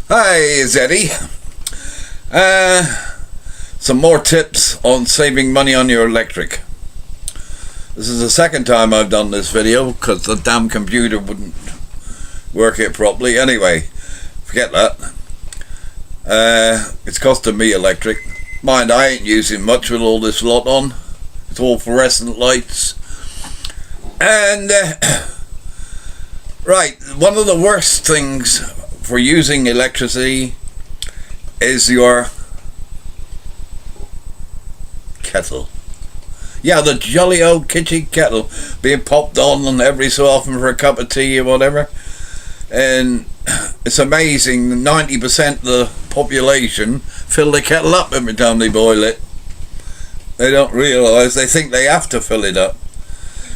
Hi, it's Eddie. Some more tips on saving money on your electric. This is the second time I've done this video because the damn computer wouldn't work it properly. Anyway, forget that. It's costing me electric. Mind, I ain't using much with all this lot on. It's all fluorescent lights. And right, one of the worst things for using electricity is your kettle. Yeah, the jolly old kitchen kettle being popped on and every so often for a cup of tea or whatever. And it's amazing, 90% of the population fill the kettle up every time they boil it. They don't realise, they think they have to fill it up.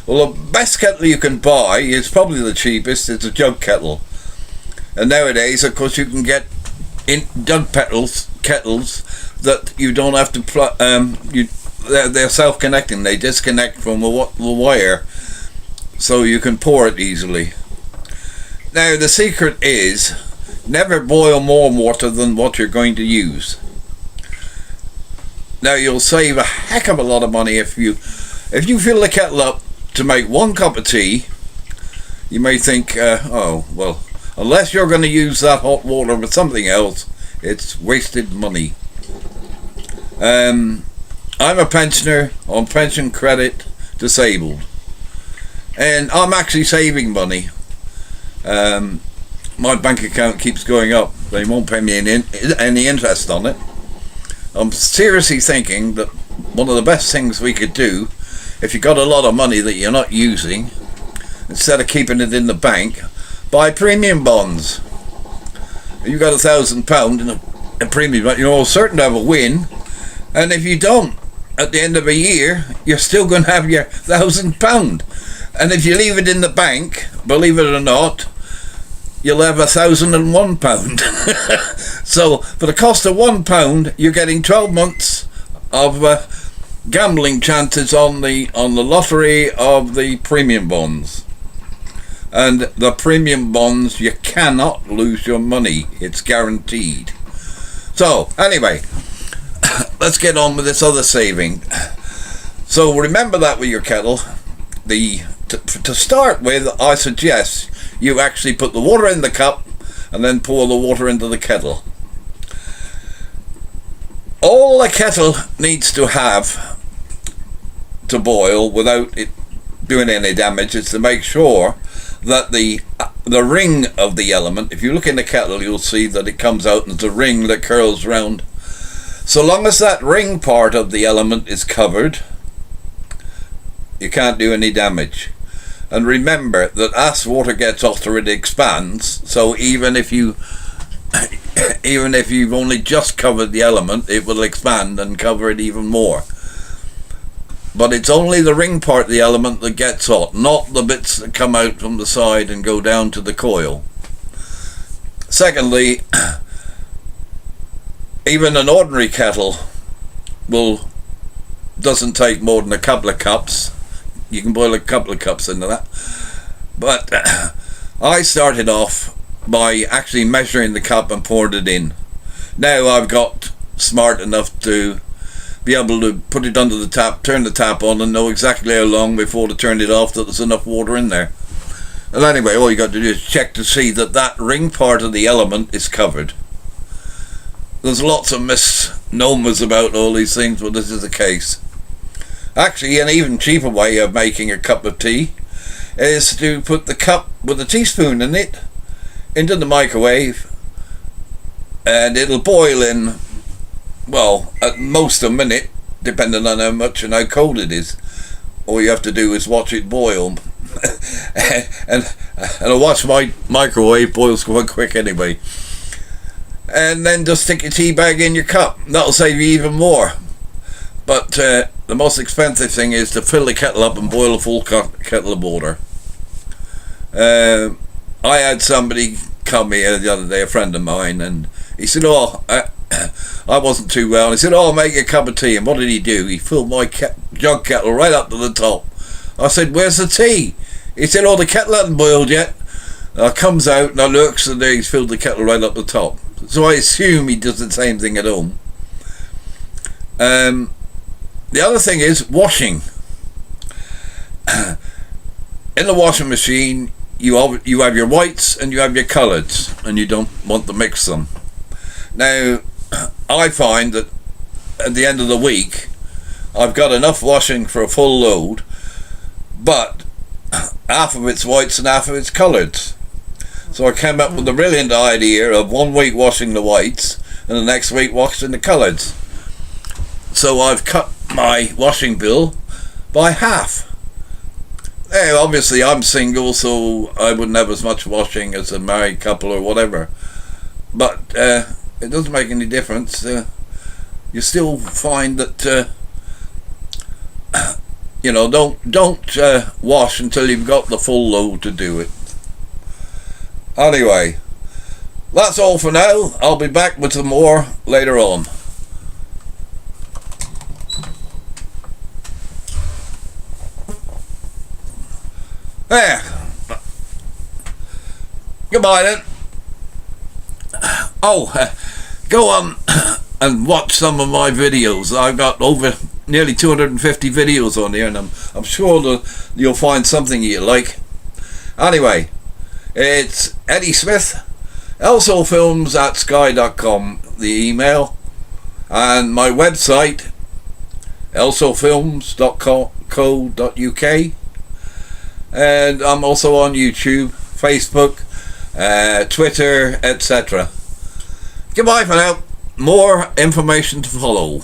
Well, the best kettle you can buy is probably the cheapest. It's a jug kettle. And nowadays, of course, you can get in jug kettles that you don't have to they're self-connecting. They disconnect from the wire, so you can pour it easily. Now, the secret is never boil more water than what you're going to use. Now, you'll save a heck of a lot of money if you fill the kettle up to make one cup of tea. You may think, oh well, unless you're going to use that hot water with something else, it's wasted money. I'm a pensioner on pension credit, disabled, and I'm actually saving money. My bank account keeps going up. They won't pay me any interest on it. I'm seriously thinking that one of the best things we could do, if you've got a lot of money that you're not using, instead of keeping it in the bank, buy premium bonds. You've got £1,000 in a premium bond, you're certain to have a win, and if you don't, at the end of a year, you're still going to have your £1,000. And if you leave it in the bank, believe it or not, you'll have £1,001. So for the cost of £1, you're getting 12 months of gambling chances on the lottery of the premium bonds. And the premium bonds, you cannot lose your money. It's guaranteed. So anyway, let's get on with this other saving. So remember that with your kettle. To start with, I suggest you actually put the water in the cup and then pour the water into the kettle. All the kettle needs to have to boil without it doing any damage is to make sure that the ring of the element, if you look in the kettle, you'll see that it comes out and it's a ring that curls round. So long as that ring part of the element is covered, you can't do any damage. And remember that as water gets hotter, it expands. So even if you've only just covered the element, it will expand and cover it even more. But it's only the ring part of the element that gets hot, not the bits that come out from the side and go down to the coil. Secondly, even an ordinary kettle doesn't take more than a couple of cups. You can boil a couple of cups into that. But I started off by actually measuring the cup and poured it in. Now I've got smart enough to be able to put it under the tap, turn the tap on, and know exactly how long before to turn it off that there's enough water in there. And anyway, all you got to do is check to see that that ring part of the element is covered. There's lots of misnomers about all these things, but this is the case. Actually, an even cheaper way of making a cup of tea is to put the cup with a teaspoon in it into the microwave, and it'll boil in, well, at most a minute, depending on how much and how cold it is. All you have to do is watch it boil. and I watch my microwave boils quite quick anyway. And then just stick your tea bag in your cup. That'll save you even more. But the most expensive thing is to fill the kettle up and boil a full kettle of water. I had somebody come here the other day, a friend of mine, and he said, oh, I wasn't too well. He said, oh, I'll make you a cup of tea. And what did he do? He filled my jug kettle right up to the top. I said, where's the tea? He said, oh, the kettle hasn't boiled yet. Comes out and I looks and there he's filled the kettle right up the top. So I assume he does the same thing at home. The other thing is washing. In the washing machine, you have your whites and you have your colours, and you don't want to mix them. Now, I find that at the end of the week, I've got enough washing for a full load, but half of it's whites and half of it's colours. So I came up with the brilliant idea of 1 week washing the whites and the next week washing the colours. So I've cut my washing bill by half. Now, obviously I'm single, so I wouldn't have as much washing as a married couple or whatever. But it doesn't make any difference. You still find that don't wash until you've got the full load to do it. Anyway, that's all for now. I'll be back with some more later on. There. Goodbye then. Oh, go on and watch some of my videos. I've got over nearly 250 videos on here, and I'm sure that you'll find something you like. Anyway, it's Eddie Smith, elsofilms@sky.com, the email, and my website, elsofilms.co.uk. And I'm also on YouTube, Facebook, Twitter, etc. Goodbye for now. More information to follow.